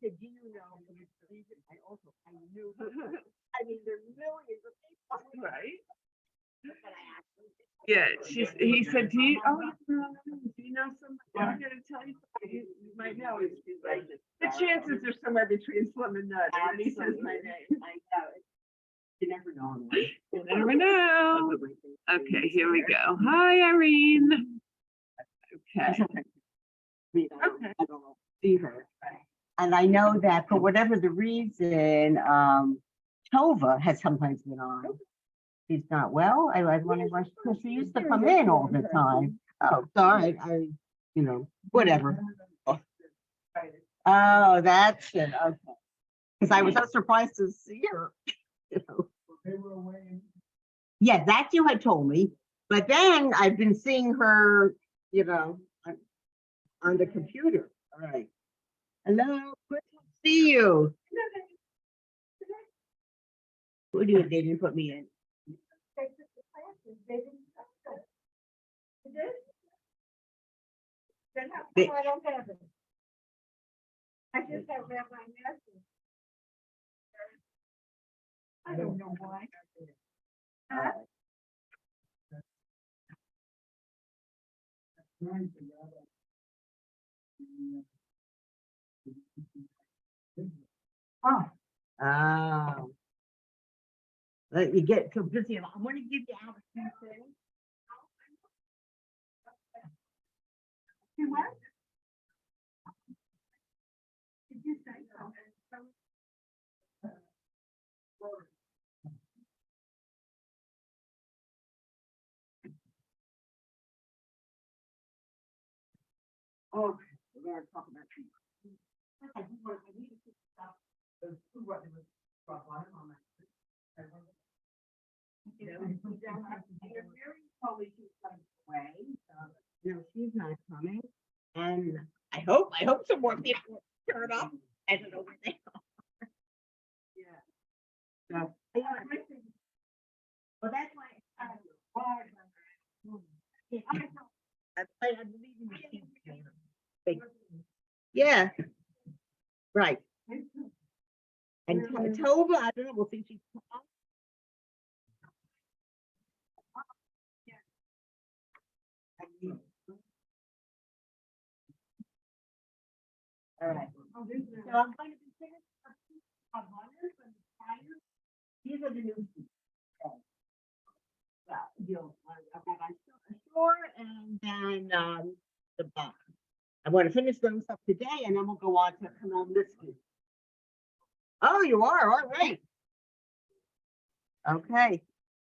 said, do you know, for this reason, I knew, I mean, there are millions of people. Right. But I actually did. Yeah, he said, do you, oh, no, do you know somebody? I'm gonna tell you, you might know, it's like, the chances are somewhere between Slim and Nut, and then he says my name. I know. You never know. You never know. Okay, here we go. Hi, Irene. Okay. Okay. Okay. I don't know. See her. And I know that for whatever the reason, Tova has sometimes been on. She's not well. I was wondering why she used to come in all the time. Oh, sorry. Whatever. Oh, that's it. Okay. Because I was so surprised to see her. Yeah, that you had told me. But then I've been seeing her, on the computer. All right. Hello, good to see you. What do you, they didn't put me in? They- I don't have it. I just have Rabbi Matthew. I don't know why. Oh. Oh. You get so busy. I want to give you out a few things. You what? Did you say something? Oh, we're gonna talk about you. I need to put stuff. Those two what they were on my. They're very slowly she's coming away. She's not coming. And I hope some more people turn up. I don't know where they are. Yeah. So, well, that's why it's kind of hard. I believe in the yeah. Right. And Tova, I don't know, we'll see if she's. All right. So I'm going to be finished of runners and the tires. These are the new seats. Well, I've got shore and then the bottom. I want to finish those up today and then we'll go on to come on this week. Oh, you are, all right. Okay.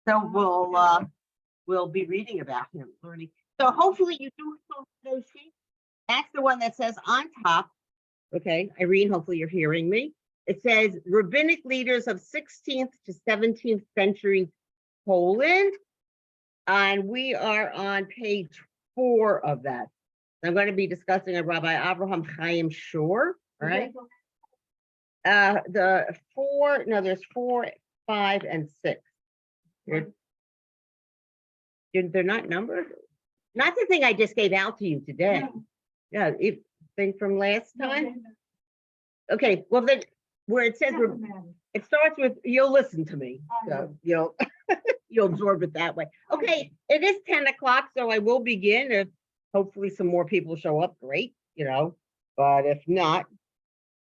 So we'll be reading about him, learning. So hopefully you do those sheets. That's the one that says on top. Okay, Irene, hopefully you're hearing me. It says rabbinic leaders of 16th to 17th century Poland. And we are on page 4 of that. I'm going to be discussing a Rabbi Abraham Chaim Shor. All right. There's 4, 5, and 6. They're not numbered. Not the thing I just gave out to you today. Yeah, thing from last time. Okay, well then where it says it starts with you'll listen to me. So you'll absorb it that way. Okay, it is 10 o'clock, so I will begin. If hopefully some more people show up, great, but if not,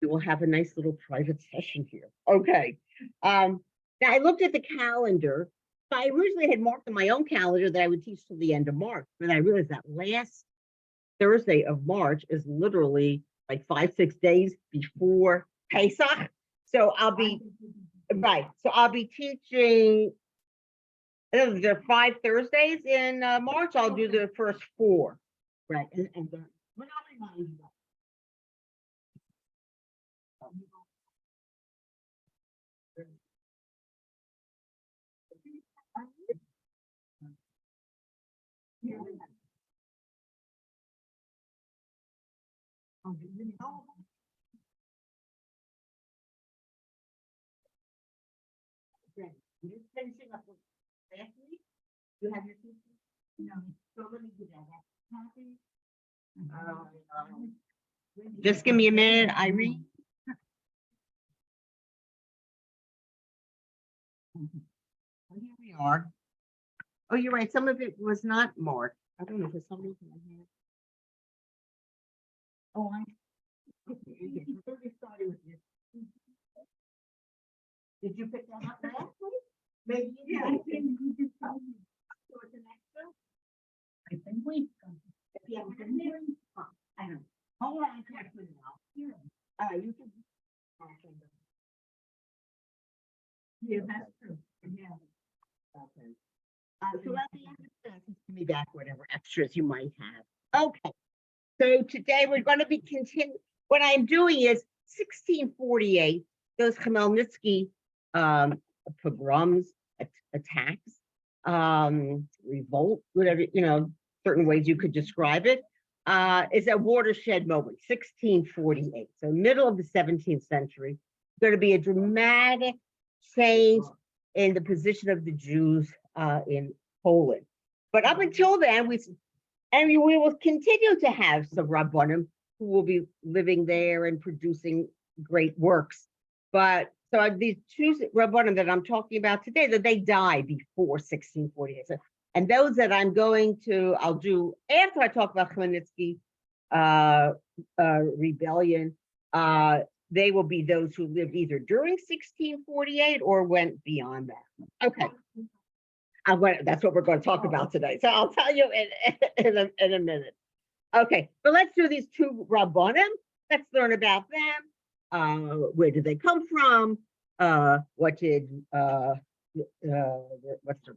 we will have a nice little private session here. Okay. Now I looked at the calendar. So I originally had marked on my own calendar that I would teach till the end of March, but I realized that last Thursday of March is literally like 5-6 days before Pesach. So I'll be teaching. There are 5 Thursdays in March. I'll do the first 4. Right. And when I'll remind you. You're finishing up with last week? You have your teacher? No. So let me do that. Just give me a minute, Irene. Well, here we are. Oh, you're right. Some of it was not marked. I don't know for some reason I had. Oh, I. Okay, we started with this. Did you pick that up last week? Maybe you Yeah, did. you just told me. So it's an extra? I've been waiting. If you haven't been there, I don't know. Hold on, I'm checking now. You can. Yeah, that's true. Yeah. Okay. So at the end of the sentence, give me back whatever extras you might have. Okay. So today we're going to be continuing. What I'm doing is 1648, those Khmelnytsky pogroms, attacks, revolt, whatever, certain ways you could describe it, is a watershed moment, 1648. So middle of the 17th century, going to be a dramatic change in the position of the Jews in Poland. But up until then, we will continue to have some Rabbanim who will be living there and producing great works. But so these two Rabbanim that I'm talking about today, that they died before 1648. So, and those that I'll do after I talk about Khmelnytsky rebellion, they will be those who lived either during 1648 or went beyond that. Okay. That's what we're going to talk about today. So I'll tell you in a minute. Okay, so let's do these two Rabbanim. Let's learn about them. Where did they come from? What's their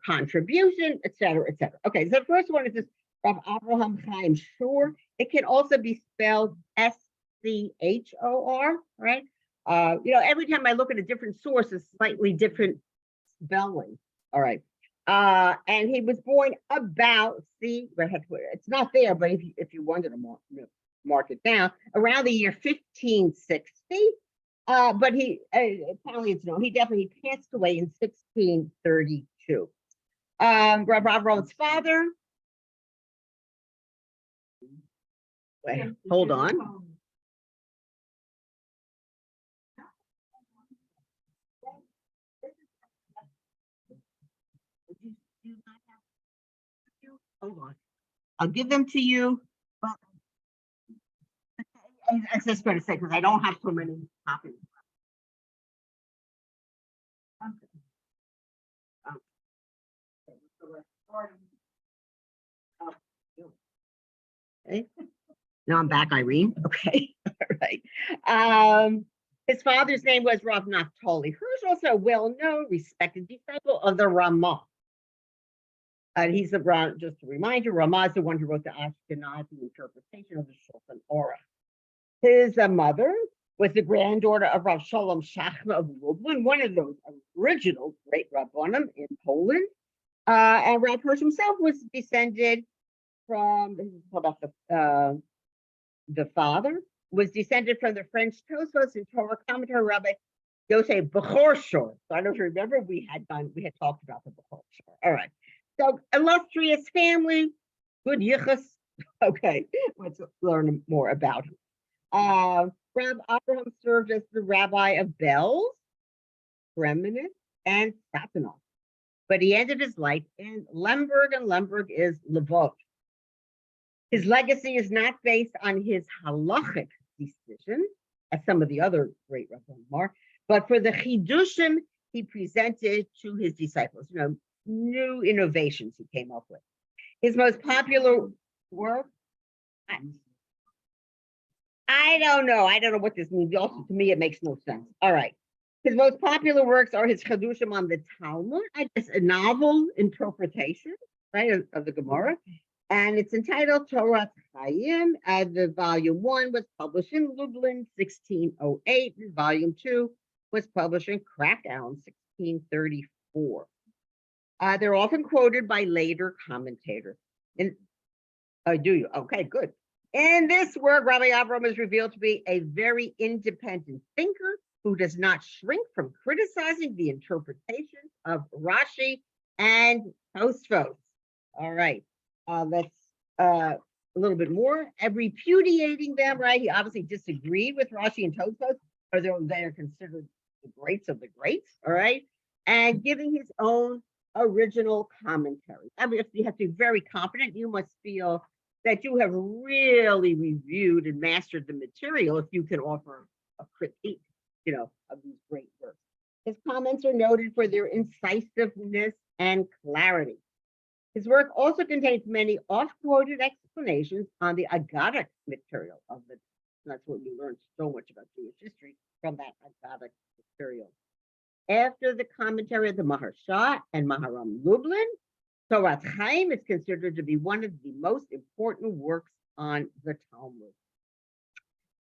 contribution, et cetera, et cetera. Okay, so the first one is this Rav Avraham Chaim Shor. It can also be spelled Schor, right? Every time I look at a different source, it's slightly different spelling. All right. And he was born about, it's not there, but if you wanted to mark it down, around the year 1560. But he apparently it's known he definitely passed away in 1632. Rav Avram's father. Wait, hold on. Hold on. I'll give them to you. But I was just going to say, because I don't have so many copies. Okay. Now I'm back, Irene. Okay. All right. His father's name was Rav Naftali, who's also a well-known, respected disciple of the Ramah. And he's just to remind you, Ramah is the one who wrote the Ashkenazi interpretation of the Shulchan Aruch. His mother was the granddaughter of Rav Shalom Shachma of Lublin, one of those original great Rabbanim in Poland. And Rav Hirsch himself was descended from, the father was descended from the French Tosfos and Torah commentator Rabbi Yosef Bechor Shor. So I don't know if you remember, we had talked about the Bechor Shor. All right. So illustrious family, good yichus. Okay, let's learn more about him. Rav Avraham served as the rabbi of Belz, Kremenetz, and Satanov. But he ended his life in Lemberg, and Lemberg is Lvov. His legacy is not based on his halachic decision, as some of the other great rabbis are, but for the chidushim he presented to his disciples, new innovations he came up with. His most popular work, I don't know what this means. Also, to me, it makes no sense. All right. His most popular works are his chidushim on the Talmud, a novel interpretation, right, of the Gemara. And it's entitled Torah Chaim. The volume 1 was published in Lublin, 1608. And volume 2 was published in Krakow in 1634. They're often quoted by later commentators. Do you? Okay, good. In this work, Rabbi Avram is revealed to be a very independent thinker who does not shrink from criticizing the interpretations of Rashi and Tosfos. All right. Let's a little bit more. Repudiating them, right? He obviously disagreed with Rashi and Tosfos, or they are considered the greats of the greats, all right? and giving his own original commentary. I mean, if you have to be very confident, you must feel that you have really reviewed and mastered the material if you can offer a critique, of these great works. His comments are noted for their incisiveness and clarity. His work also contains many oft-quoted explanations on the agadic material of the. That's what we learned so much about Jewish history from that agadic material. After the commentary of the Maharsha and Maharam Lublin, Torat Chaim is considered to be one of the most important works on the Talmud.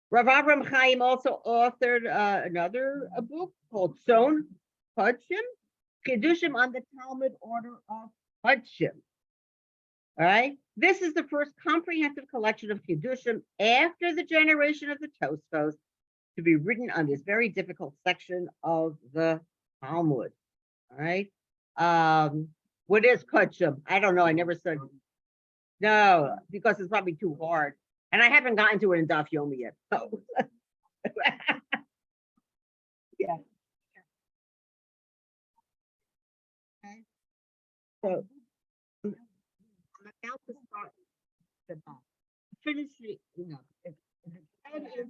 Rav Avram Chaim also authored another book called Son Hodshim, Chidushim on the Talmud order of Hodshim. All right, this is the first comprehensive collection of Chidushim after the generation of the Tosfos to be written on this very difficult section of the Talmud. All right. What is Hodshim? I don't know. I never studied. No, because it's probably too hard. And I haven't gotten to it in Daf Yomi yet. So. Yeah. Okay. So I'm about to start the Daf. Finish it, if the head is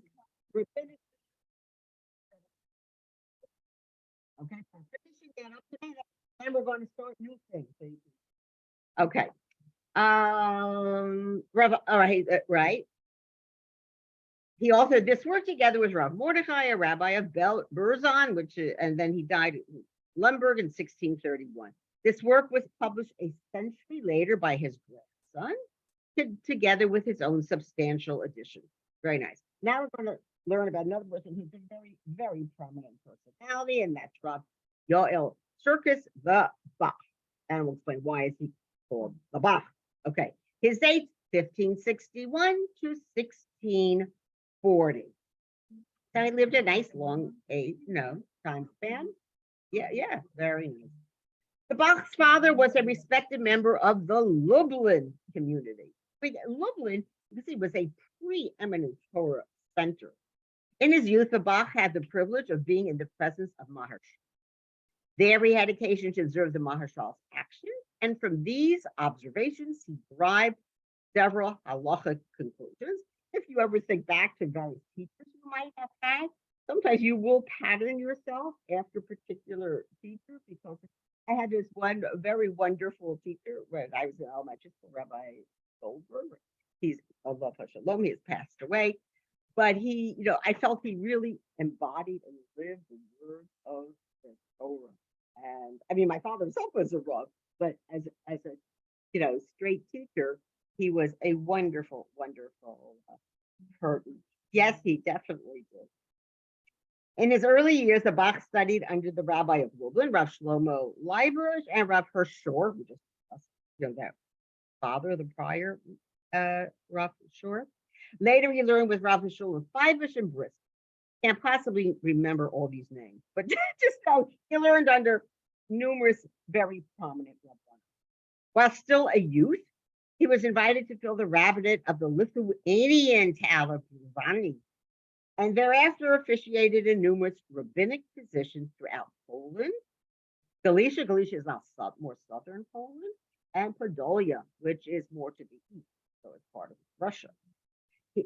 rabbinic. Okay, so finishing that up today, then we're going to start new things. Okay. Rav, all right. He authored this work together with Rav Mordechai, a rabbi of Berzon, and then he died in Lemberg in 1631. This work was published a century later by his grandson, together with his own substantial edition. Very nice. Now we're going to learn about another person who's a very, very prominent personality, and that's Rav Yoel Circus the Bach. And we'll explain why is he called the Bach. Okay, his date 1561 to 1640. So he lived a nice long time span. Yeah, very nice. The Bach's father was a respected member of the Lublin community. Lublin, you see, was a preeminent Torah center. In his youth, the Bach had the privilege of being in the presence of Maharsh. There he had occasion to observe the Maharshal's actions, and from these observations, he derived several halachic conclusions. If you ever think back to various teachers you might have had, sometimes you will pattern yourself after a particular teacher, because I had this one very wonderful teacher when I was in elementary school, Rabbi Goldberg. He's Allah Shalom, he has passed away. But he, I felt he really embodied and lived the words of the Torah. And I mean, my father himself was a Rav, but as a straight teacher, he was a wonderful, wonderful person. Yes, he definitely did. In his early years, the Bach studied under the rabbi of Lublin, Rav Shlomo Leiberich, and Rav Hirsch Shor, who just, that father of the prior Rav Shor. Later, he learned with Rav Shlomo Feivish and Brisk. Can't possibly remember all these names, but just know he learned under numerous very prominent rabbis. While still a youth, he was invited to fill the rabbinate of the Lithuanian town of Lavani, and thereafter officiated in numerous rabbinic positions throughout Poland, Galicia is now more southern Poland, and Podolia, which is more to the east, so it's part of Russia,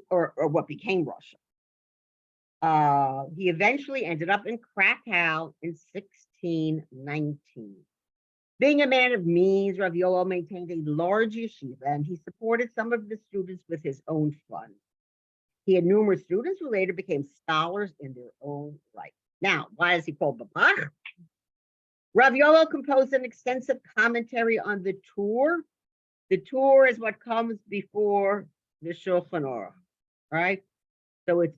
or what became Russia. He eventually ended up in Krakow in 1619. Being a man of means, Rav Yoel maintained a large yeshiva, and he supported some of the students with his own funds. He had numerous students who later became scholars in their own right. Now, why is he called the Bach? Rav Yoel composed an extensive commentary on the Torah. The Torah is what comes before the Shulchan Aruch, right? So it's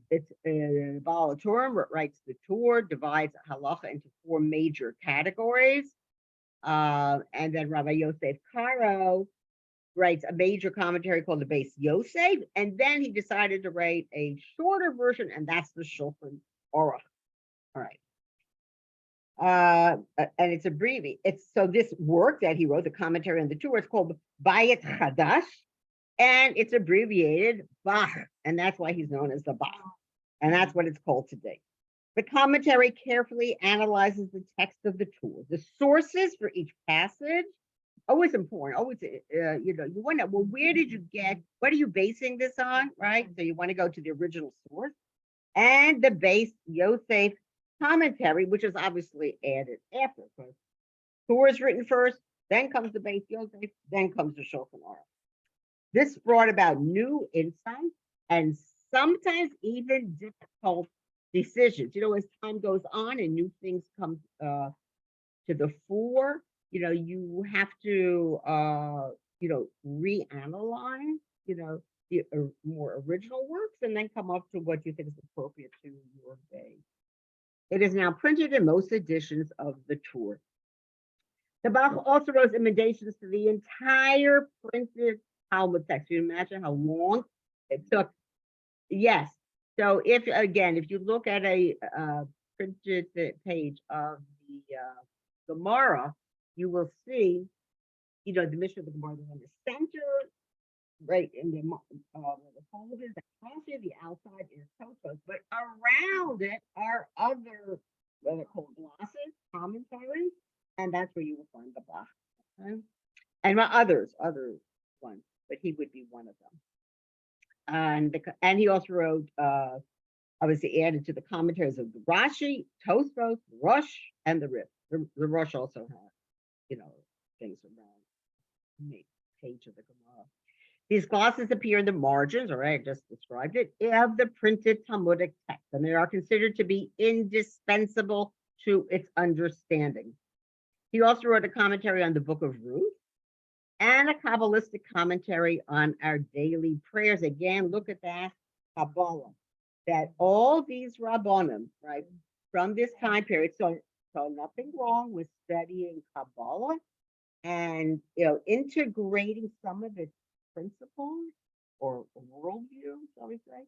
Baal HaTurim writes the Torah, divides halacha into four major categories. And then Rabbi Yosef Karo writes a major commentary called the Beis Yosef, and then he decided to write a shorter version, and that's the Shulchan Aruch. All right. And it's abbreviated. So this work that he wrote, the commentary on the Torah, is called Bayit Chadash, and it's abbreviated Bach, and that's why he's known as the Bach, and that's what it's called today. The commentary carefully analyzes the text of the tour. The sources for each passage, always important, always, you know, you want to, well, where did you get, what are you basing this on, right? So you want to go to the original source and the base Yosef commentary, which is obviously added after. Because tour is written first, then comes the base Yosef, then comes the Shulchan Aruch. This brought about new insights and sometimes even difficult decisions. You know, as time goes on and new things come to the fore, you know, you have to, you know, reanalyze, you know, the more original works and then come up to what you think is appropriate to your day. It is now printed in most editions of the tour. The Bach also wrote emendations to the entire printed Talmud text. You imagine how long it took. Yes. So if, again, if you look at a printed page of the Gemara, you will see, you know, the mission of the Gemara in the center, right in the where the fold is, the outside is Totos, but around it are other, what are called glosses, commentaries, and that's where you will find the Bach. Okay? And other ones, but he would be one of them. And he also wrote, obviously added to the commentaries of the Rashi, Tosfos, Rosh, and the Rif. The Rosh also had, you know, things around the page of the Gemara. These glosses appear in the margins, or I just described it, of the printed Talmudic text, and they are considered to be indispensable to its understanding. He also wrote a commentary on the Book of Ruth and a Kabbalistic commentary on our daily prayers. Again, look at that Kabbalah, that all these Rabbanim, right, from this time period, so nothing wrong with studying Kabbalah and, you know, integrating some of its principles or worldview, shall we say,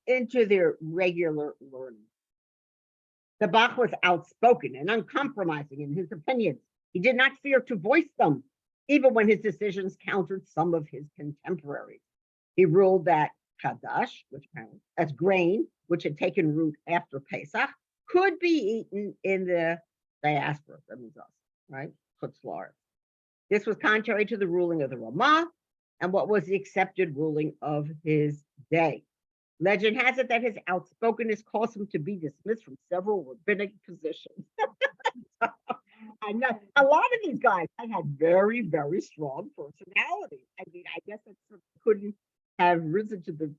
into their regular learning. The Bach was outspoken and uncompromising in his opinions. He did not fear to voice them, even when his decisions countered some of his contemporaries. He ruled that Kadash, which counts as grain, which had taken root after Pesach, could be eaten in the diaspora, that means us, right? Chutz La'aretz. This was contrary to the ruling of the Ramah and what was the accepted ruling of his day. Legend has it that his outspokenness caused him to be dismissed from several rabbinic positions. And a lot of these guys, I had very, very strong personality. I mean, I guess I couldn't have risen to the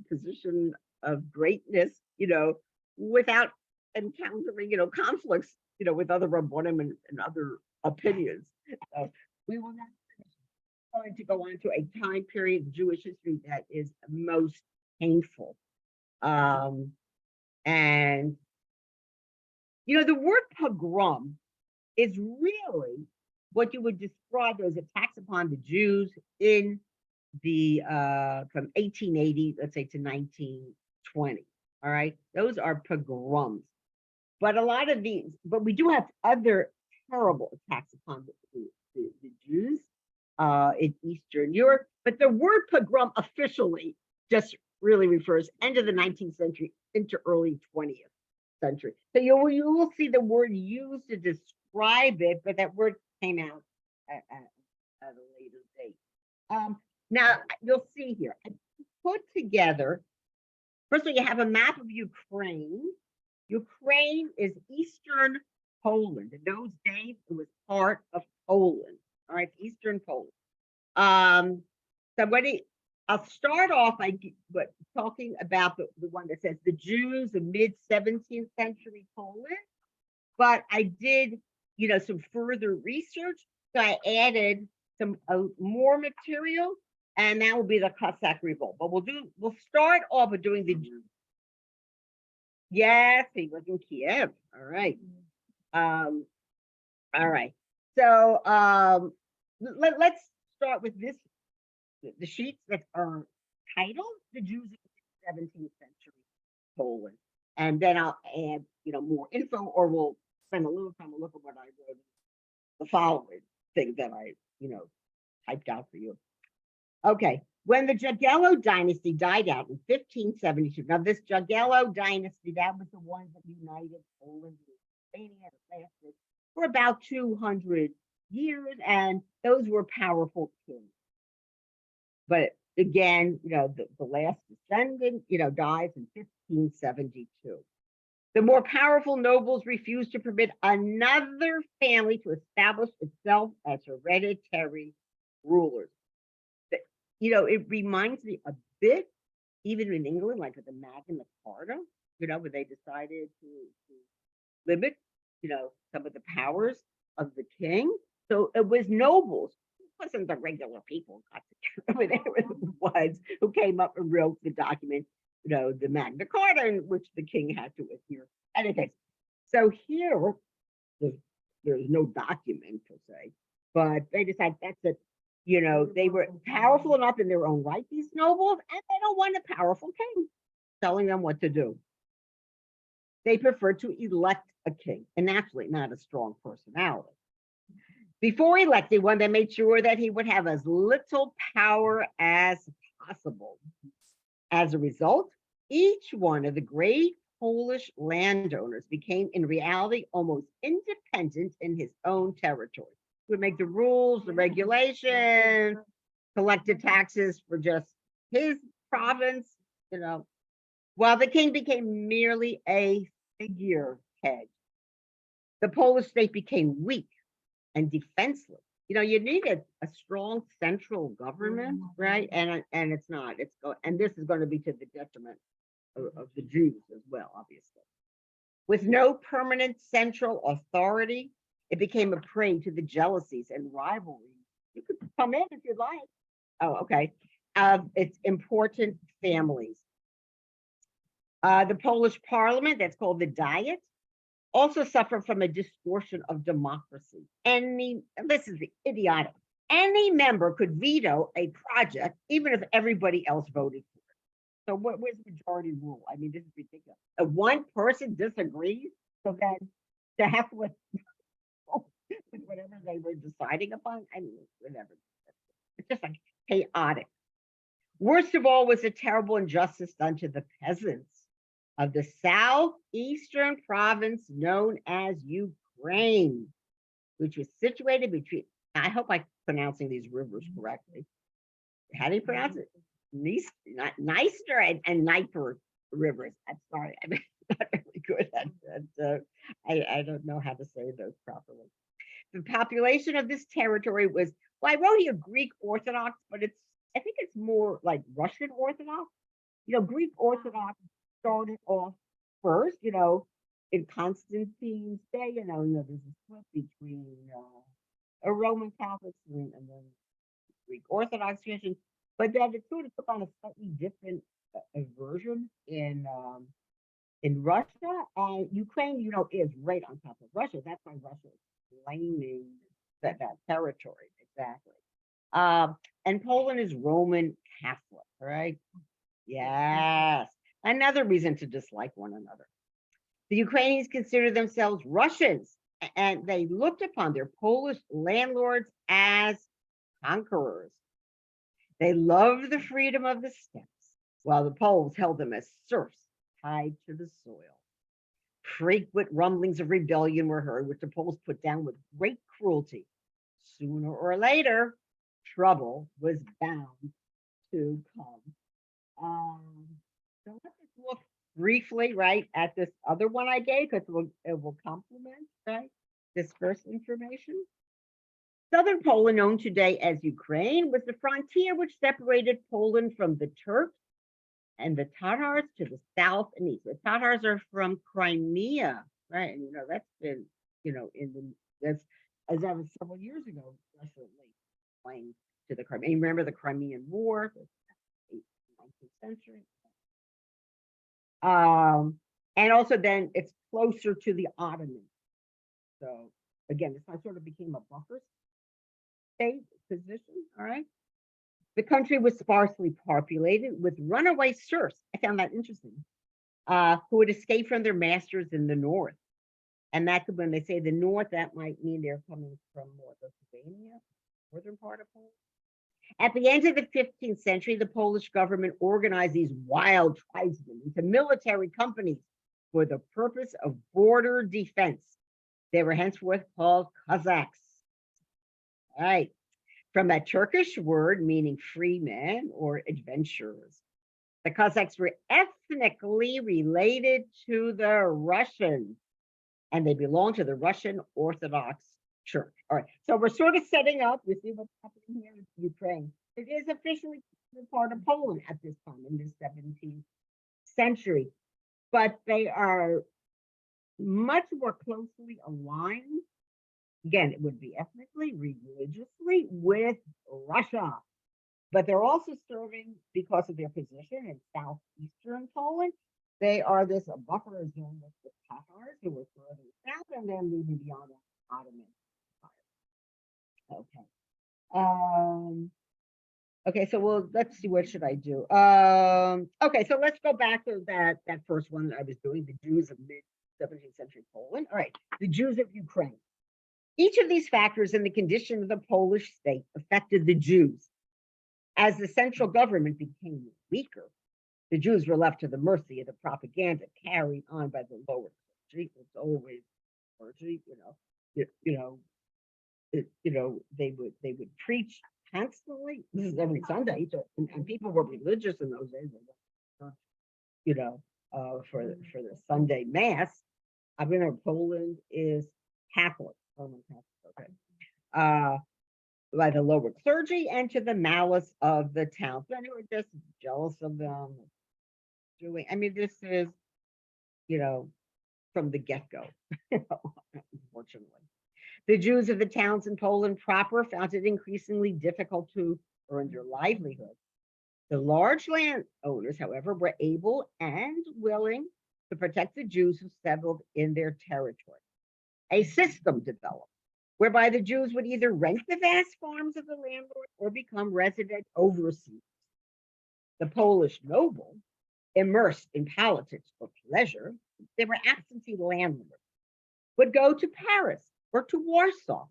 position of greatness, you know, without encountering, you know, conflicts, you know, with other Rabbonim and other opinions. So we will not going to go on to a time period of Jewish history that is most painful. And, you know, the word pogrom is really what you would describe as attacks upon the Jews in the from 1880, let's say, to 1920. All right, those are pogroms. But a lot of these, but we do have other terrible attacks upon the Jews in Eastern Europe. But the word pogrom officially just really refers end of the 19th century into early 20th century. So you will see the word used to describe it, but that word came out at a later date. Now you'll see here, I put together, first of all, you have a map of Ukraine. Ukraine is Eastern Poland. In those days, it was part of Poland. All right, Eastern Poland. So I'll start off by talking about the one that says the Jews of mid 17th century Poland. But I did, you know, some further research. So I added some more material, and that will be the Cossack revolt. But we'll start off with doing the Jews. Yes, he was in Kiev. All right. All right. So let's start with this. The sheets that are titled "The Jews of the 17th Century Poland," and then I'll add, you know, more info, or we'll spend a little time to look at what I wrote. The following thing that I, you know, typed out for you. Okay, When the Jagiello dynasty died out in 1572, now this Jagiello dynasty, that was the one that united Poland and Albania. It lasted for about 200 years, and those were powerful kings. But again, the last descendant, dies in 1572. The more powerful nobles refused to permit another family to establish itself as hereditary rulers. It reminds me a bit, even in England, like with the Magna Carta, where they decided to limit, some of the powers of the king. So it was nobles. It wasn't the regular people got together. They were the ones who came up and wrote the document, the Magna Carta, in which the king had to adhere. Anyway, so here, there's no document per se, but they decided that's it. They were powerful enough in their own right, these nobles, and they don't want a powerful king telling them what to do. They prefer to elect a king, and naturally not a strong personality. Before electing one, they made sure that he would have as little power as possible. As a result, each one of the great Polish landowners became, in reality, almost independent in his own territory. He would make the rules, the regulations, collected taxes for just his province, while the king became merely a figurehead. The Polish state became weak and defenseless. You needed a strong central government, right? And it's not. And this is going to be to the detriment of the Jews as well, obviously. With no permanent central authority, it became a prey to the jealousies and rivalries. You could come in if you'd like. Oh, okay. It's important families. The Polish parliament, that's called the Diet, also suffered from a distortion of democracy. This is idiotic. Any member could veto a project, even if everybody else voted for it. So where's the majority rule? I mean, this is ridiculous. If one person disagrees, so then to have with whatever they were deciding upon, whatever. It's just like chaotic. Worst of all was the terrible injustice done to the peasants of the southeastern province known as Ukraine, which was situated between, I hope I'm pronouncing these rivers correctly. How do you pronounce it? Dniester and Dnieper rivers. I'm sorry, I'm not really good at that. I don't know how to say those properly. The population of this territory was, I wrote here Greek Orthodox, but I think it's more like Russian Orthodox. Greek Orthodox started off first, in Constantine's day, there's a split between a Roman Catholics and then Greek Orthodox tradition, but then it sort of took on a slightly different version in Russia, and Ukraine, is right on top of Russia. That's why Russia is claiming that territory, exactly. And Poland is Roman Catholic, right? Yes. Another reason to dislike one another. The Ukrainians consider themselves Russians, and they looked upon their Polish landlords as conquerors. They loved the freedom of the steppes, while the Poles held them as serfs tied to the soil. Frequent rumblings of rebellion were heard, which the Poles put down with great cruelty. Sooner or later, trouble was bound to come. So let's just look briefly, right, at this other one I gave, because it will complement, right, this first information. Southern Poland, known today as Ukraine, was the frontier which separated Poland from the Turks and the Tatars to the south and east. The Tatars are from Crimea, right? And that's been, that's as that was several years ago, Russia claimed to the Crimea. You remember the Crimean War, the 19th century. And also then it's closer to the Ottomans. So again, this sort of became a buffer state position, all right? The country was sparsely populated with runaway serfs. I found that interesting, who had escaped from their masters in the north. And that could, when they say the north, that might mean they're coming from North Albania, northern part of Poland. At the end of the 15th century, the Polish government organized these wild tribesmen into military companies for the purpose of border defense. They were henceforth called Cossacks. All right. From a Turkish word meaning free men or adventurers. The Cossacks were ethnically related to the Russians, and they belonged to the Russian Orthodox Church. All right, so we're sort of setting up. You see what's happening here in Ukraine. It is officially part of Poland at this time in the 17th century, but they are much more closely aligned. Again, it would be ethnically, religiously with Russia, but they're also serving because of their position in southeastern Poland. They are this buffer zone with the Tatars who were further south and then moving beyond the Ottoman Empire. Okay. Okay, so let's see, what should I do? Okay, so let's go back to that first one that I was doing, the Jews of mid-17th century Poland. All right, the Jews of Ukraine. Each of these factors in the condition of the Polish state affected the Jews. As the central government became weaker, the Jews were left to the mercy of the propaganda carried on by the lower clergy. It's always clergy, they would preach constantly. This is every Sunday, and people were religious in those days. For the Sunday mass. I remember Poland is Catholic, Roman Catholic, okay. By the lower clergy and to the malice of the townsmen who were just jealous of them. I mean, this is, from the get-go, unfortunately. The Jews of the towns in Poland proper found it increasingly difficult to earn their livelihood. The large landowners, however, were able and willing to protect the Jews who settled in their territory. A system developed whereby the Jews would either rent the vast farms of the landlord or become resident overseers. The Polish noble, immersed in politics for pleasure, they were absentee landlords, would go to Paris or to Warsaw,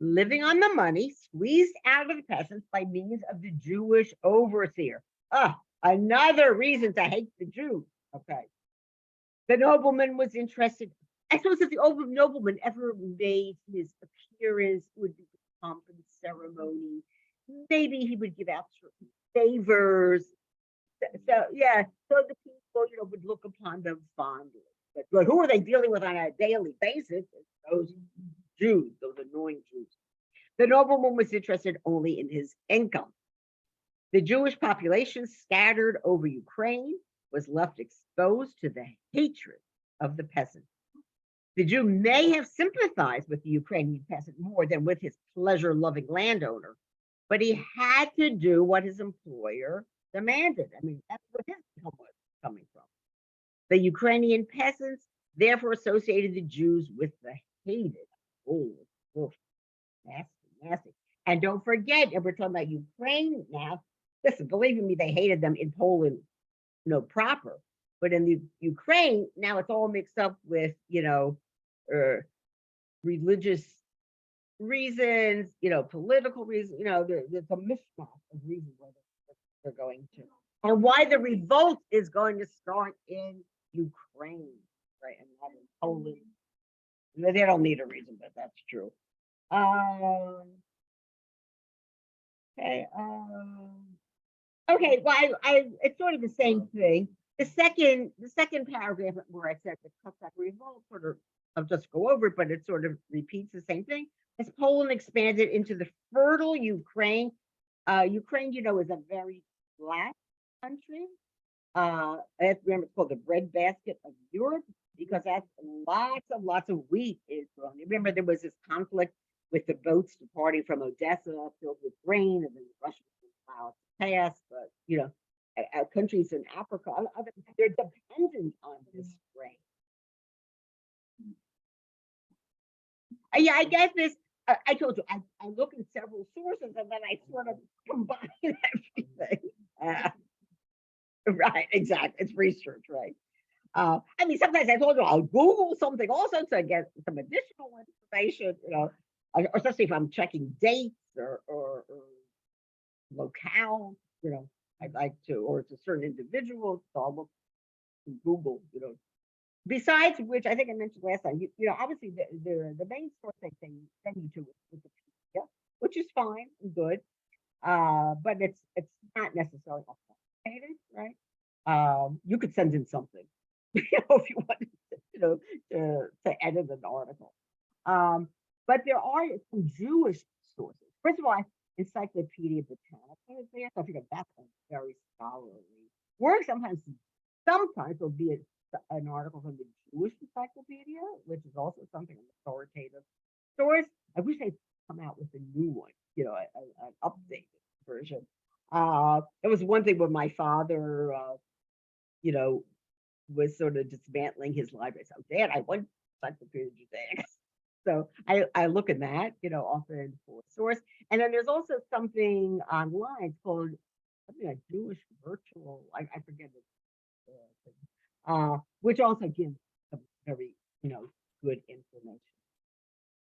living on the money squeezed out of the peasants by means of the Jewish overseer. Another reason to hate the Jews. Okay. The nobleman was interested. I suppose if the old nobleman ever made his appearance, it would be a pomp and ceremony. Maybe he would give out certain favors. So the people, would look upon them fondly. But who are they dealing with on a daily basis? Those Jews, those annoying Jews. The nobleman was interested only in his income. The Jewish population scattered over Ukraine was left exposed to the hatred of the peasants. The Jew may have sympathized with the Ukrainian peasant more than with his pleasure-loving landowner, but he had to do what his employer demanded. I mean, that's where his income was coming from. The Ukrainian peasants therefore associated the Jews with the hated. Nasty. And don't forget, if we're talking about Ukraine now, listen, believe me, they hated them in Poland, proper. But in the Ukraine, now it's all mixed up with, religious reasons, political reasons, there's a mishmash of reasons why they're going to. And why the revolt is going to start in Ukraine, right? And not in Poland. They don't need a reason, but that's true. Okay, well, it's sort of the same thing. The second paragraph where I said the Cossack revolt, sort of, I'll just go over it, but it sort of repeats the same thing. As Poland expanded into the fertile Ukraine, Ukraine, is a very flat country. Remember, it's called the breadbasket of Europe because that's lots of wheat is grown. Remember, there was this conflict with the boats departing from Odessa filled with grain, and then the Russians allowed to pass. But countries in Africa, they're dependent on this grain. I guess this. I told you, I look in several sources and then I sort of combine everything. Right, exactly. It's research, right? I mean, sometimes I told you I'll Google something also to get some additional information, especially if I'm checking dates or locale, I'd like to, or it's a certain individual, so I'll look in Google, Besides which, I think I mentioned last time, obviously the main source they send you to is the PDF, which is fine and good, but it's not necessarily authenticated, right? You could send in something, if you wanted to edit an article. But there are some Jewish sources. First of all, Encyclopedia Britannica is there, so I think that's a very scholarly work. Sometimes there'll be an article from the Jewish Encyclopedia, which is also something an authoritative source. I wish they'd come out with a new one, an updated version. It was one thing when my father, was sort of dismantling his library. So, Dad, I want Encyclopedia Judaica. So I look at that, often for source. And then there's also something online called something like Jewish Virtual. I forget it. Which also gives some very, good information.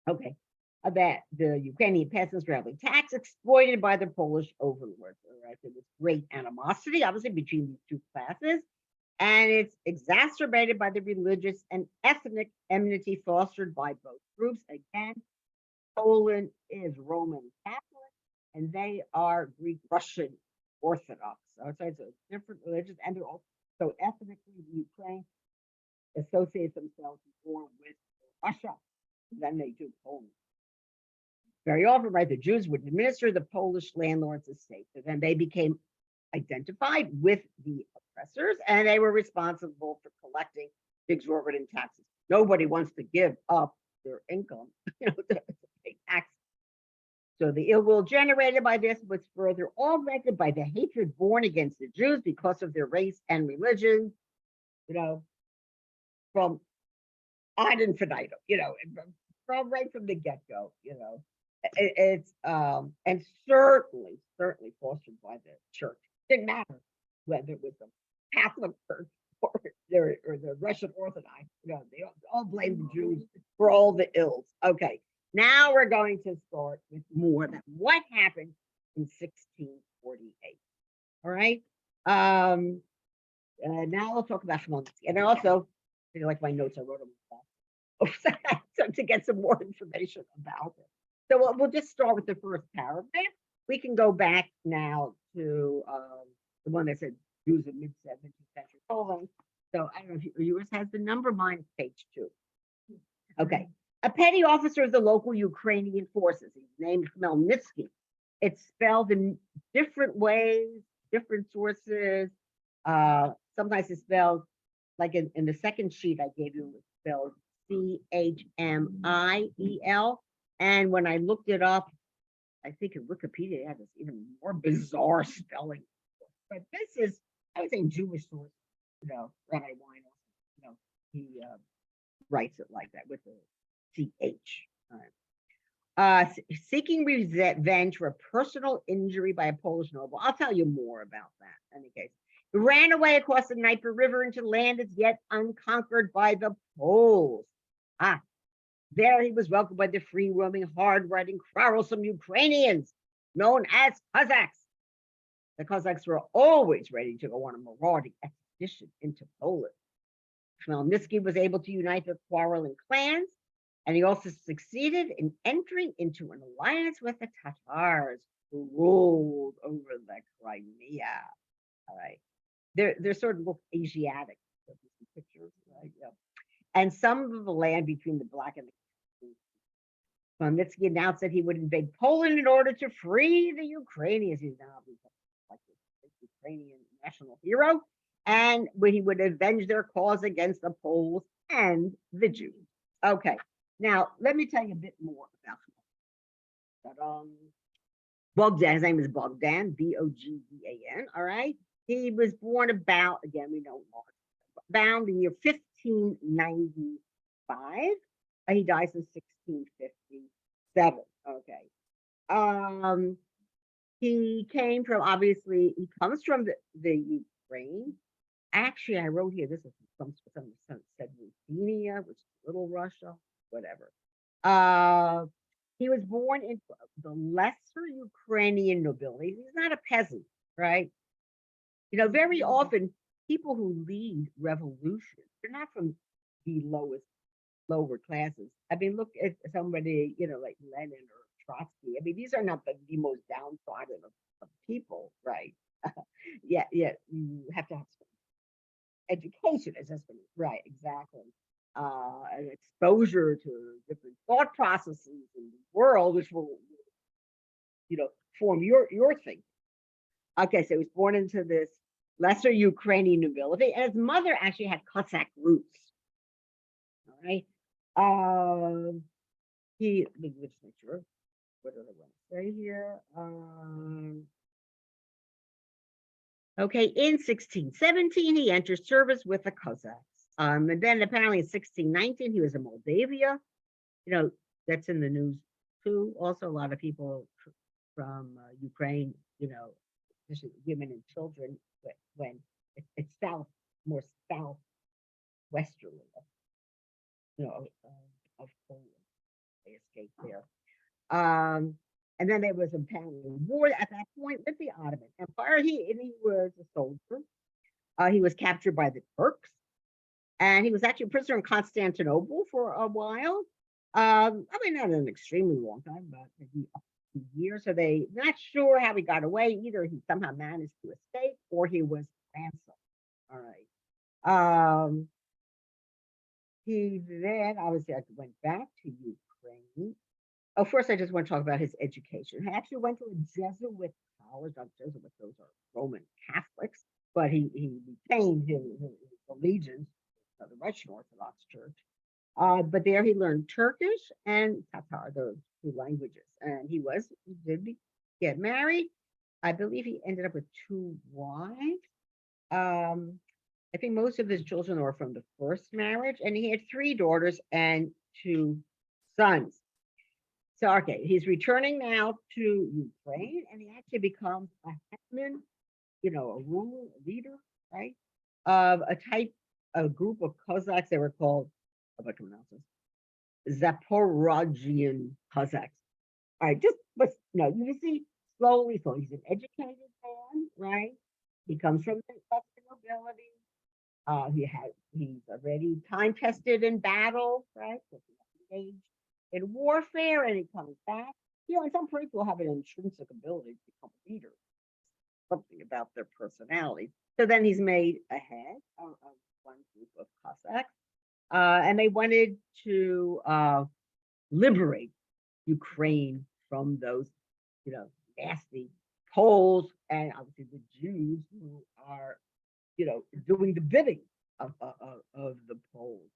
Okay. That the Ukrainian peasants were heavily taxed, exploited by the Polish overlords. All right. There was great animosity, obviously, between these two classes. And it's exacerbated by the religious and ethnic enmity fostered by both groups. Again, Poland is Roman Catholic, and they are Greek Russian Orthodox. So it's a different religion, and they're also ethnically Ukraine associates themselves more with Russia than they do Poland. Very often, right, the Jews would administer the Polish landlord's estate, so then they became identified with the oppressors, and they were responsible for collecting exorbitant taxes. Nobody wants to give up their income, to pay taxes. So the ill will generated by this was further augmented by the hatred born against the Jews because of their race and religion, from ad infinitum, from right from the get-go, it's and certainly fostered by the church. Didn't matter whether it was the Catholic Church or the Russian Orthodox, they all blame the Jews for all the ills. Okay, now we're going to start with more about what happened in 1648. All right. Now we'll talk about Chmielnicki. And also, like my notes, I wrote them so to get some more information about it. So we'll just start with the first paragraph. We can go back now to the one that said Jews of mid-17th century Poland. So I don't know if yours has the number, mine is page 2. Okay. A petty officer of the local Ukrainian forces. He's named Chmielnicki. It's spelled in different ways, different sources. Sometimes it's spelled like in the second sheet I gave you, it's spelled Chmiel. And when I looked it up, I think in Wikipedia, it had this even more bizarre spelling. But this is, I would say, Jewish source, Rabbi Weiner, he writes it like that with the CH. All right. Seeking revenge for a personal injury by a Polish noble. I'll tell you more about that in any case. He ran away across the Dnieper River into land as yet unconquered by the Poles. There he was welcomed by the free roaming, hard-riding, quarrelsome Ukrainians known as Cossacks. The Cossacks were always ready to go on a marauding expedition into Poland. Chmielnicki was able to unite their quarreling clans, and he also succeeded in entering into an alliance with the Tatars, who ruled over the Crimea. All right. They're sort of look Asiatic, pictures, right? Yeah. And some of the land between the Black and the Chmielnicki announced that he would invade Poland in order to free the Ukrainians. He's now like the Ukrainian national hero, and he would avenge their cause against the Poles and the Jews. Okay, now let me tell you a bit more about him. Bogdan, his name is Bogdan, Bogdan. All right, he was born about, again, we know about the year 1595. He dies in 1657. Okay. He came from, obviously, he comes from the Ukraine. Actually, I wrote here, this is from some said Ruthenia, which is Little Russia, whatever. He was born into the lesser Ukrainian nobility. He's not a peasant, right? Very often people who lead revolutions, they're not from the lower classes. I mean, look at somebody, like Lenin or Trotsky. I mean, these are not the most downtrodden of people, right? Yeah, yeah, you have to have some education, as just right, exactly. An exposure to different thought processes in the world, which will, you know, form your thinking. Okay, so he was born into this lesser Ukrainian nobility, and his mother actually had Cossack roots. All right. Let me just make sure. What do I want to say here? Okay, in 1617, he entered service with the Cossacks. And then apparently in 1619, he was in Moldavia. That's in the news too. Also, a lot of people from Ukraine, especially women and children, when it's more southwesterly, of Poland. They escaped there. And then there was apparently a war at that point with the Ottoman Empire. He was a soldier. He was captured by the Turks, and he was actually a prisoner in Constantinople for a while. I mean, not an extremely long time, but maybe a few years. So they not sure how he got away. Either he somehow managed to escape, or he was ransomed. All right. He then obviously went back to Ukraine. Oh, first, I just want to talk about his education. He actually went to a Jesuit college. Not Jesuit; those are Roman Catholics. But he retained his allegiance to the Russian Orthodox Church. But there he learned Turkish and Tatar, those two languages. And he did get married. I believe he ended up with two wives. I think most of his children were from the first marriage, and he had three daughters and two sons. So, okay, he's returning now to Ukraine, and he actually becomes a hetman, a ruler, a leader, right, of a group of Cossacks. They were called, how can I pronounce this? Zaporogian Cossacks. All right, you see, slowly, so he's an educated man, right? He comes from the nobility. He's already time tested in battle, right? Engaged in warfare, and he comes back. And some people have an intrinsic ability to become a leader, something about their personality. So then he's made a head of one group of Cossacks, and they wanted to liberate Ukraine from those, nasty Poles and obviously the Jews who are, doing the bidding of the Poles.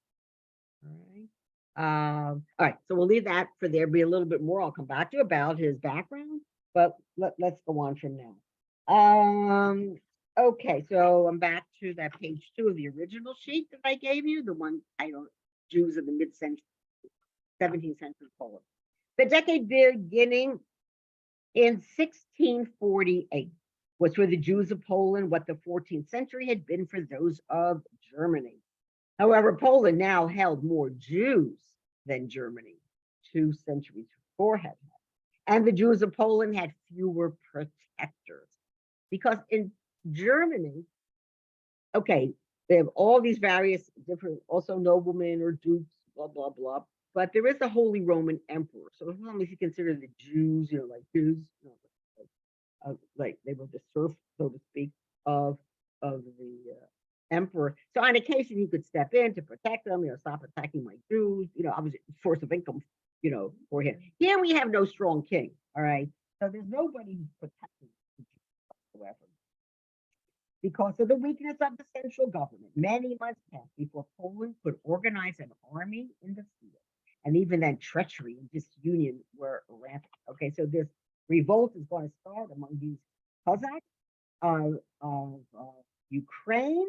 All right. So we'll leave that for there. Be a little bit more. I'll come back to about his background, but let's go on from now. Okay. So I'm back to that page 2 of the original sheet that I gave you, the one titled Jews of the mid-century, 17th century Poland. The decade beginning in 1648 was for the Jews of Poland what the 14th century had been for those of Germany. However, Poland now held more Jews than Germany 2 centuries before had. And the Jews of Poland had fewer protectors. Because in Germany, okay, they have all these various different, also noblemen or dukes, blah, blah, blah. But there is the Holy Roman Emperor. So as long as you consider the Jews, like Jews, like they were the serf, so to speak, of the emperor. So on occasion, he could step in to protect them, stop attacking my Jews, obviously source of income, for him. Here we have no strong king, all right? So there's nobody who's protecting the Jews whatsoever. Because of the weakness of the central government, many months passed before Poland could organize an army in the field. And even then, treachery and disunion were rampant. Okay, so this revolt is going to start among these Cossacks of Ukraine.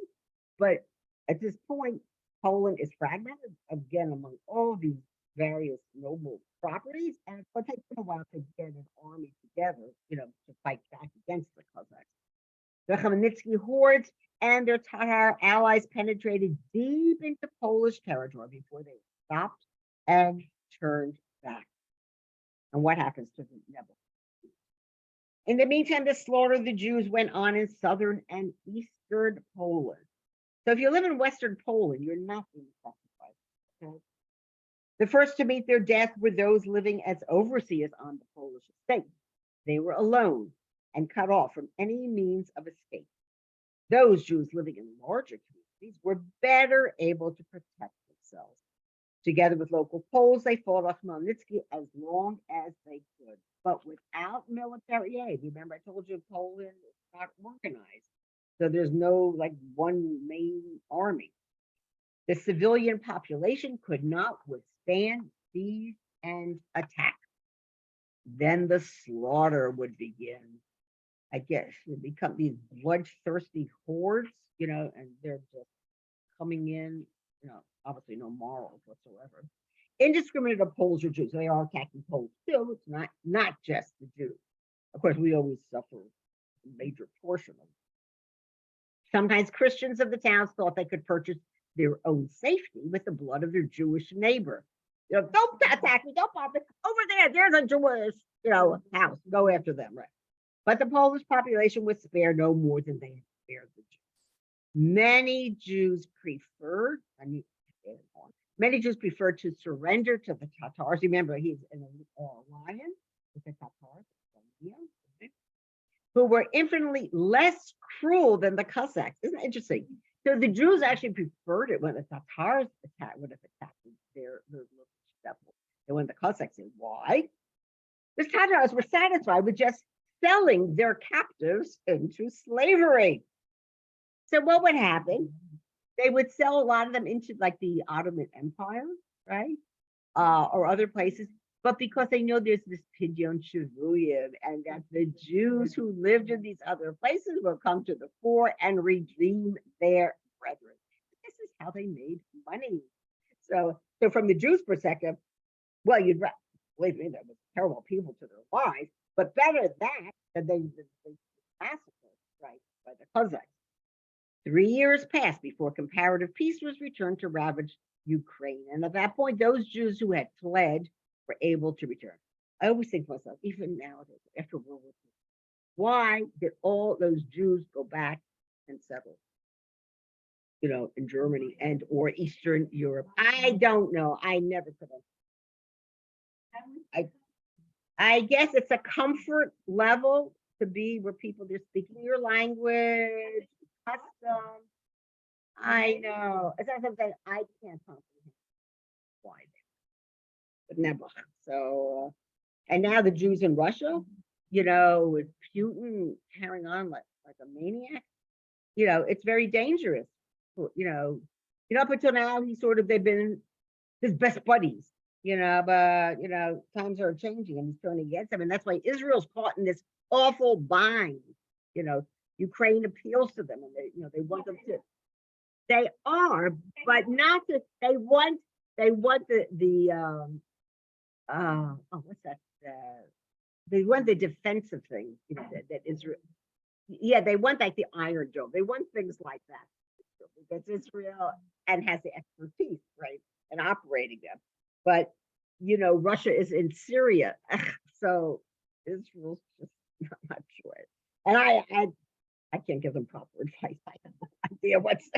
But at this point, Poland is fragmented again among all these various noble properties, and it's going to take them a while to get an army together, to fight back against the Cossacks. The Khmelnytsky hordes and their Tatar allies penetrated deep into Polish territory before they stopped and turned back. and what happens to the Nebel. In the meantime, the slaughter of the Jews went on in southern and eastern Poland. So if you live in Western Poland, you're not being sacrificed. Okay? The first to meet their death were those living as overseers on the Polish estate. They were alone and cut off from any means of escape. Those Jews living in larger communities were better able to protect themselves. Together with local Poles, they fought off Khmelnytsky as long as they could, but without military aid. Remember, I told you Poland is not organized, so there's no like one main army. The civilian population could not withstand siege and attack. Then the slaughter would begin. I guess it become these bloodthirsty hordes, and they're just coming in, obviously no morals whatsoever. Indiscriminate of Poles or Jews. They are attacking Poles too. It's not just the Jews. Of course, we always suffer a major portion of it. Sometimes Christians of the towns thought they could purchase their own safety with the blood of their Jewish neighbor. Don't attack me, don't bother me. Over there, there's a Jewish, house. Go after them, right? But the Polish population would spare no more than they had spared the Jews. Many Jews preferred to surrender to the Tatars. Remember, he's an alliance with the Tatars, who were infinitely less cruel than the Cossacks. Isn't that interesting? So the Jews actually preferred it when the Tatars would have attacked their little steppe. And when the Cossacks did, why? The Tatars were satisfied with just selling their captives into slavery. So what would happen? They would sell a lot of them into like the Ottoman Empire, right? Or other places. But because they know there's this Pidyon Shavuyim and that the Jews who lived in these other places will come to the fore and redeem their brethren. This is how they made money. So from the Jews' perspective, well, believe me, that was terrible people to their lives, but better that than they massacred, right, by the Cossacks. 3 years passed before comparative peace was returned to ravage Ukraine. And at that point, those Jews who had fled were able to return. I always think to myself, even nowadays, after World War II, why did all those Jews go back and settle, in Germany and or Eastern Europe? I don't know. I never could have. I guess it's a comfort level to be where people, they're speaking your language, custom. I know. It's not something I can't comprehend why. But never. So, and now the Jews in Russia, with Putin carrying on like a maniac, it's very dangerous. Up until now, they've been his best buddies, but, times are changing and he's turning against them. And that's why Israel's caught in this awful bind. Ukraine appeals to them and they want them to. They are, but not that they want what's that? They want the defensive thing, that Israel. Yeah, they want like the Iron Dome. They want things like that. Because Israel and has the expertise, right, in operating them. But Russia is in Syria, so Israel's just not sure. And I can't give them proper advice. I have no idea what's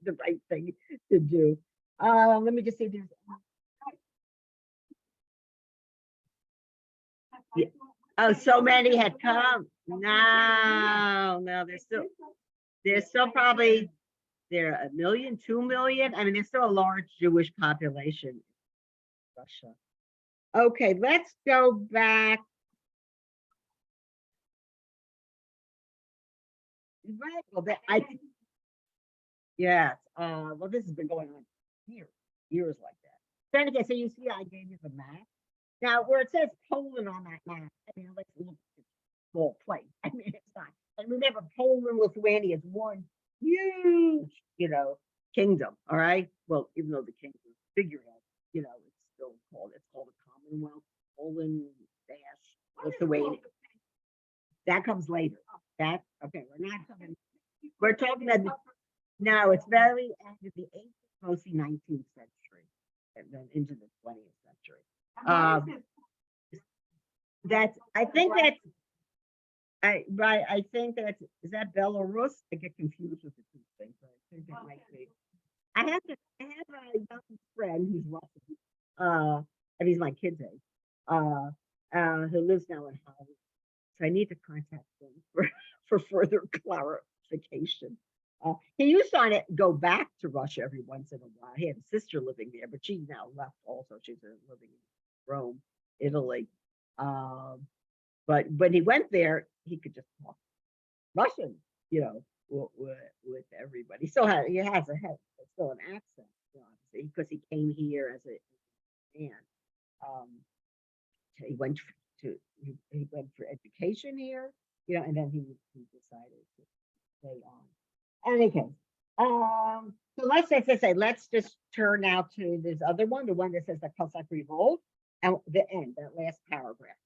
the right thing to do. Let me just say this. Yeah. Oh, so many had come. No, there's still probably there 1 million, 2 million. I mean, there's still a large Jewish population in Russia. Okay, let's go back. Right. Well, yes. Well, this has been going on years like that. Then again, so you see, I gave you the map. Now, where it says Poland on that map, I mean, let's look at the small place. I mean, it's not. And remember, Poland, Lithuania is one huge, kingdom. All right. Well, even though the kingdom is figured out, it's still called a Commonwealth. Poland dash Lithuania. That comes later. We're not talking. We're talking about. No, it's very end of the 18th, mostly 19th century, and then into the 20th century. I think that's, I think that's, is that Belarus? I get confused with the two things, but I think that might be. I have a young friend who's Russian, and he's my kid's age, who lives now in Hollywood. So I need to contact him for further clarification. He used to go back to Russia every once in a while. He had a sister living there, but she's now left also. She's living in Rome, Italy. But when he went there, he could just talk Russian, with everybody. He has still an accent, obviously, because he came here as a man. He went he went for education here, and then he decided to stay on. In any case, so let's just turn now to this other one, the one that says the Cossack Revolt, and the end, that last paragraph.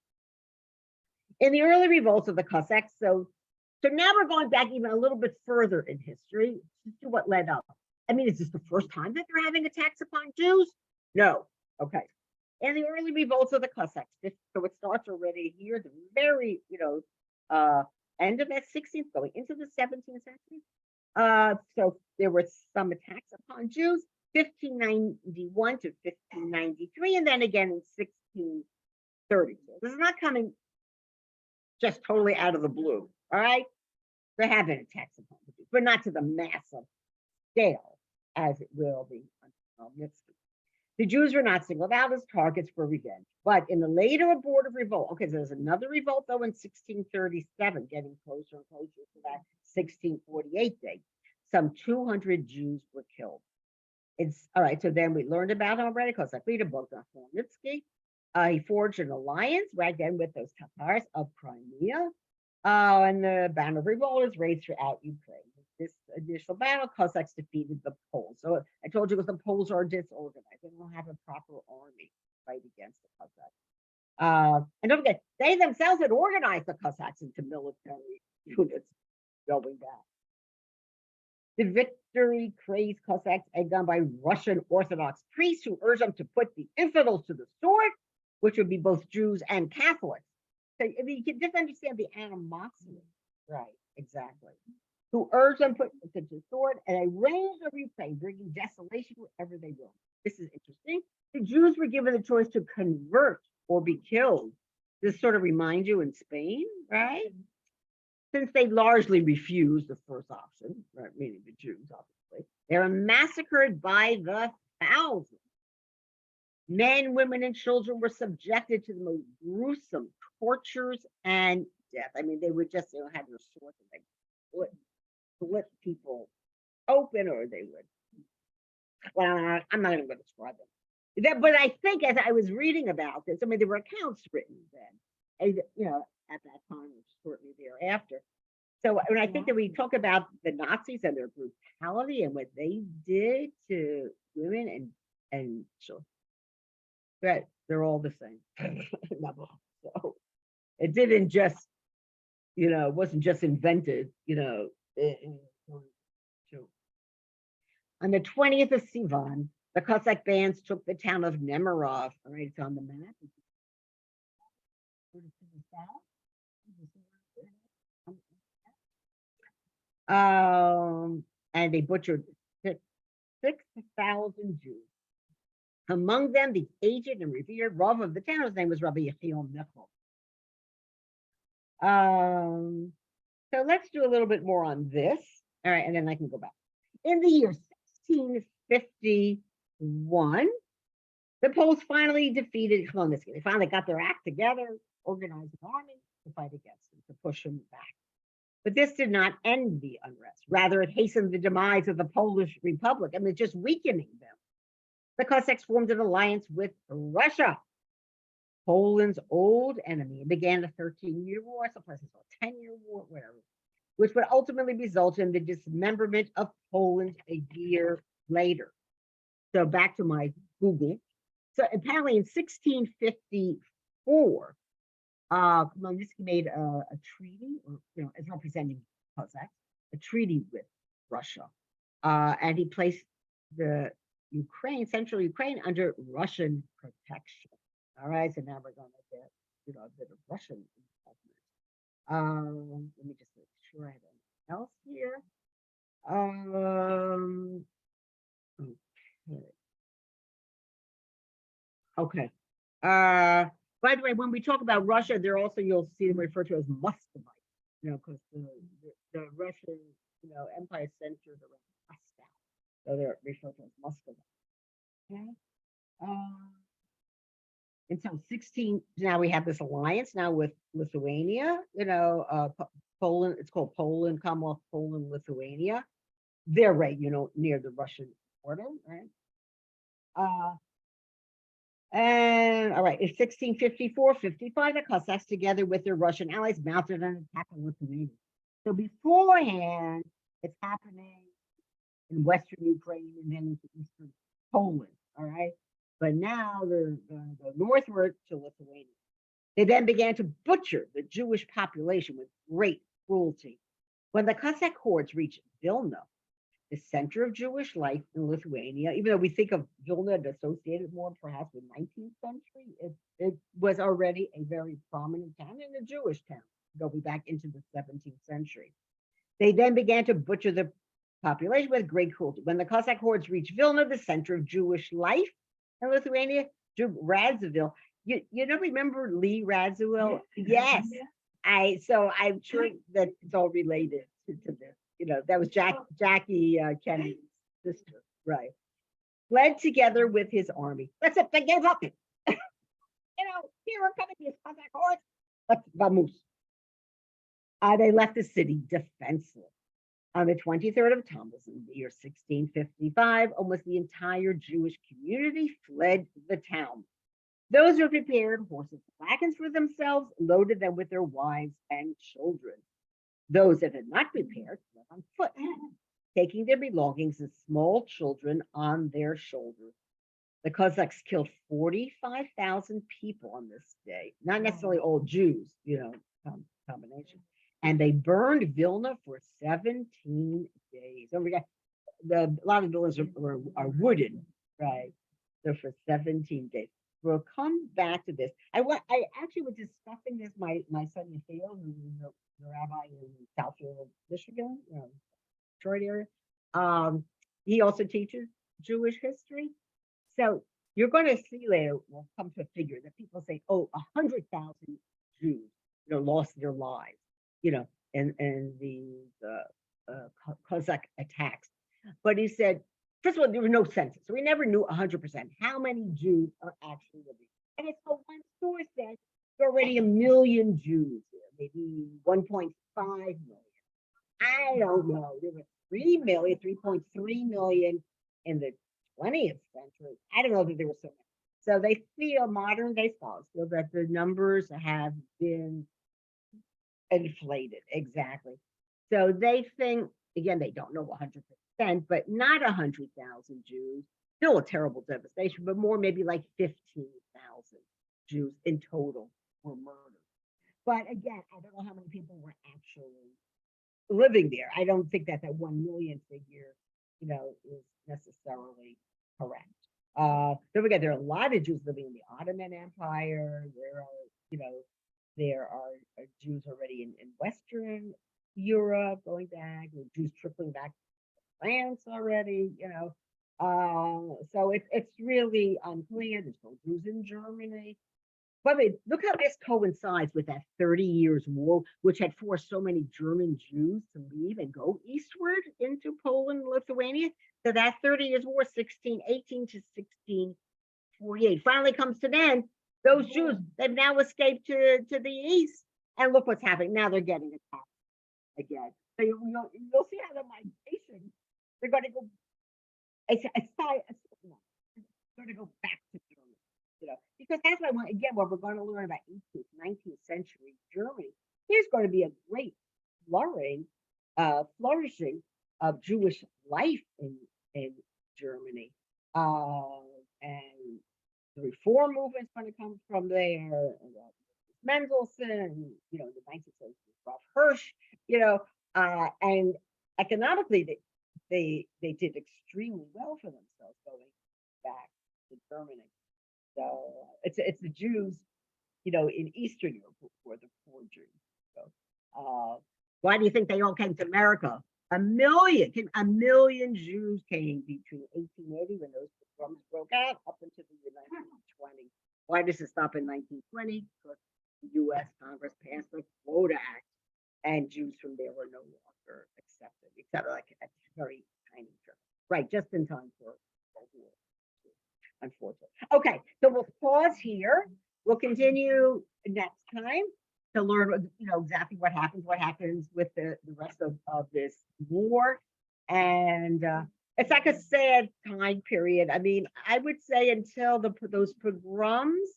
In the early revolts of the Cossacks, so now we're going back even a little bit further in history to what led up. I mean, is this the first time that they're having attacks upon Jews? No. Okay. In the early revolts of the Cossacks, so it starts already here, the very, end of that 16th, going into the 17th century. So there were some attacks upon Jews, 1591 to 1593, and then again in 1630. This is not coming just totally out of the blue, all right? There have been attacks upon the Jews, but not to the massive scale as it will be under Khmelnytsky. The Jews were not singled out as targets for revenge, but in the later abortive revolt, okay, so there's another revolt though in 1637, getting closer and closer to that 1648 date. Some 200 Jews were killed. It's all right. So then we learned about already because I read a book on Khmelnytsky. He forged an alliance right then with those Tatars of Crimea, and the banner of revolt is raised throughout Ukraine. This initial battle, Cossacks defeated the Poles. So I told you because the Poles are disorganized; they don't have a proper army to fight against the Cossacks. And don't forget, they themselves had organized the Cossacks into military units going back. The victory crazed Cossacks, egged on by Russian Orthodox priests who urged them to put the infidels to the sword, which would be both Jews and Catholics. So I mean, you can just understand the animosity, right? Exactly. Who urged them to put the sword and a range of Ukraine, bringing desolation wherever they will. This is interesting. The Jews were given the choice to convert or be killed. This sort of reminds you in Spain, right? Since they largely refused the first option, right, meaning the Jews, obviously, they were massacred by the thousands. Men, women, and children were subjected to the most gruesome tortures and death. I mean, they would just have their swords and they would split people open, or they would. Well, I'm not even going to describe them. But I think as I was reading about this, I mean, there were accounts written then, and at that time, or shortly thereafter. So when I think that we talk about the Nazis and their brutality and what they did to women and children, but they're all the same. So it didn't just, wasn't just invented, on the 20th of Sivan, the Cossack bands took the town of Nemirov. All right, it's on the map. And they butchered 6,000 Jews. Among them, the aged and revered Rav of the town, his name was Rabbi Yechiel Michal. So let's do a little bit more on this. All right, and then I can go back. In the year 1651, the Poles finally defeated Khmelnytsky. They finally got their act together, organized an army to fight against him, to push him back. But this did not end the unrest. Rather, it hastened the demise of the Polish Republic, and just weakening them. The Cossacks formed an alliance with Russia, Poland's old enemy, and began a 13-year war, sometimes it's a 10-year war, whatever, which would ultimately result in the dismemberment of Poland a year later. So back to my Google. So apparently in 1654, Khmelnytsky made a treaty, or as representing Cossacks, a treaty with Russia, and he placed the central Ukraine, under Russian protection. All right, so now we're going to get a bit of Russian involvement. Let me just make sure I have anything else here. Okay. Okay. By the way, when we talk about Russia, they're also, you'll see them referred to as Muscovites, because the Russian, empire centered around Moscow. So they're referred to as Muscovites. Okay. Until 16, now we have this alliance now with Lithuania, Poland, it's called Poland, Commonwealth Poland, Lithuania. They're right, near the Russian border, right? And all right, in 1654-55, the Cossacks, together with their Russian allies, mounted an attack on Lithuania. So beforehand, it's happening in Western Ukraine and then into Eastern Poland, all right? But now they're going to go northward to Lithuania. They then began to butcher the Jewish population with great cruelty. When the Cossack hordes reached Vilna, the center of Jewish life in Lithuania, even though we think of Vilna associated more perhaps with 19th century, it was already a very prominent town and a Jewish town, going back into the 17th century. They then began to butcher the population with great cruelty. When the Cossack hordes reached Vilna, the center of Jewish life in Lithuania, Radziwill, you don't remember Lee Radziwill? Yes. I'm sure that it's all related to this. That was Jackie Kennedy's sister, right? Fled together with his army. That's it. They gave up. Here are coming these Cossack hordes. Let's vamos. They left the city defenseless. On the 23rd of Tammuz in the year 1655, almost the entire Jewish community fled the town. Those who prepared horses and wagons for themselves loaded them with their wives and children. Those that had not prepared went on foot, taking their belongings and small children on their shoulders. The Cossacks killed 45,000 people on this day, not necessarily all Jews, combination. And they burned Vilna for 17 days. Don't forget, a lot of villas are wooden, right? So for 17 days. We'll come back to this. I actually was discussing this. My son Yafeel, who's the rabbi in Southfield, Michigan, Detroit area. He also teaches Jewish history. So you're going to see later, we'll come to a figure that people say, 100,000 Jews, lost their lives, in the Cossack attacks. But he said, first of all, there was no census, so we never knew 100% how many Jews are actually living. And it's so one source said there are already 1 million Jews there, maybe 1.5 million. I don't know. There were 3.3 million in the 20th century. I don't know that there were so many. So they feel, modern day scholars feel that the numbers have been inflated. Exactly. So they think, again, they don't know 100%, but not 100,000 Jews. Still a terrible devastation, but more maybe like 15,000 Jews in total were murdered. But again, I don't know how many people were actually living there. I don't think that 1 million figure, is necessarily correct. Don't forget, there are a lot of Jews living in the Ottoman Empire. There are Jews already in Western Europe going back, or Jews trickling back to France already, so it's really unclear. There's no Jews in Germany. But look how this coincides with that 30 Years' War, which had forced so many German Jews to leave and go eastward into Poland and Lithuania. So that 30 Years' War, 1618 to 1648, finally comes to an end. Those Jews, they've now escaped to the east. And look what's happening. Now they're getting attacked again. So you'll see how the migration, they're going to go, going to go back to Germany, because that's why, again, what we're going to learn about 18th, 19th century Germany, there's going to be a great flourishing of Jewish life in Germany. And the reform movement's going to come from there. Mendelssohn, the 19th century, Ralph Hirsch, and economically, they did extremely well for themselves going back to Germany. So it's the Jews in Eastern Europe before the forgery. So, why do you think they all came to America? A million Jews came between 1880 when those pogroms broke out up until the year 1920. Why does it stop in 1920? Because the U.S. Congress passed the Quota Act, and Jews from there were no longer accepted, except like a very tiny church. Right, just in time for World War II, unfortunately. Okay, so we'll pause here. We'll continue next time to learn, exactly what happens with the rest of this war. And it's like a sad time period. I mean, I would say until those pogroms,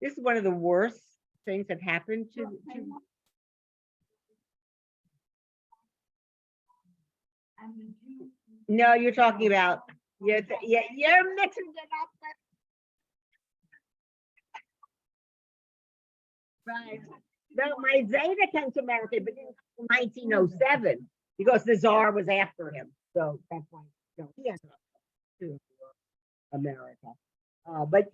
this is one of the worst things that happened to No, you're talking about, you're mixing it up. Right. No, my Zeta came to America, but in 1907, because the Tsar was after him. So that's why he ended up to America. But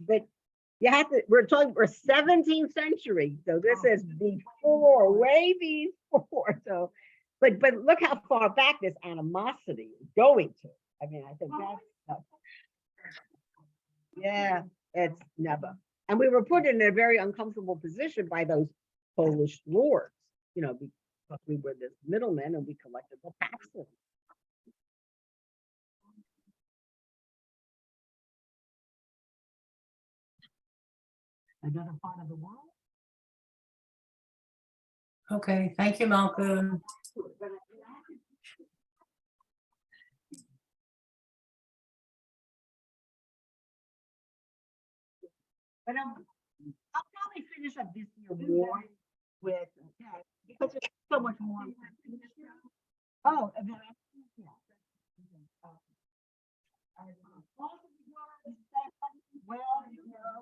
you have to, we're 17th century. So this is before, way before. So, but look how far back this animosity is going to. I mean, I think that's, yeah, it's never. And we were put in a very uncomfortable position by those Polish lords, because we were the middlemen and we collected the taxes. Another part of the world. Okay, thank you, Malcolm. But I'll probably finish up this year more with, because there's so much more. Oh, and then yeah. Well, yeah.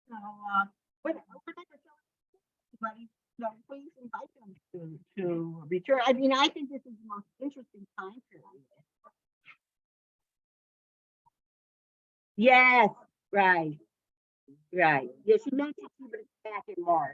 So, everybody, please invite them to return. I mean, I think this is the most interesting time period. Yes, right. Yes, you mentioned, but it's back in March.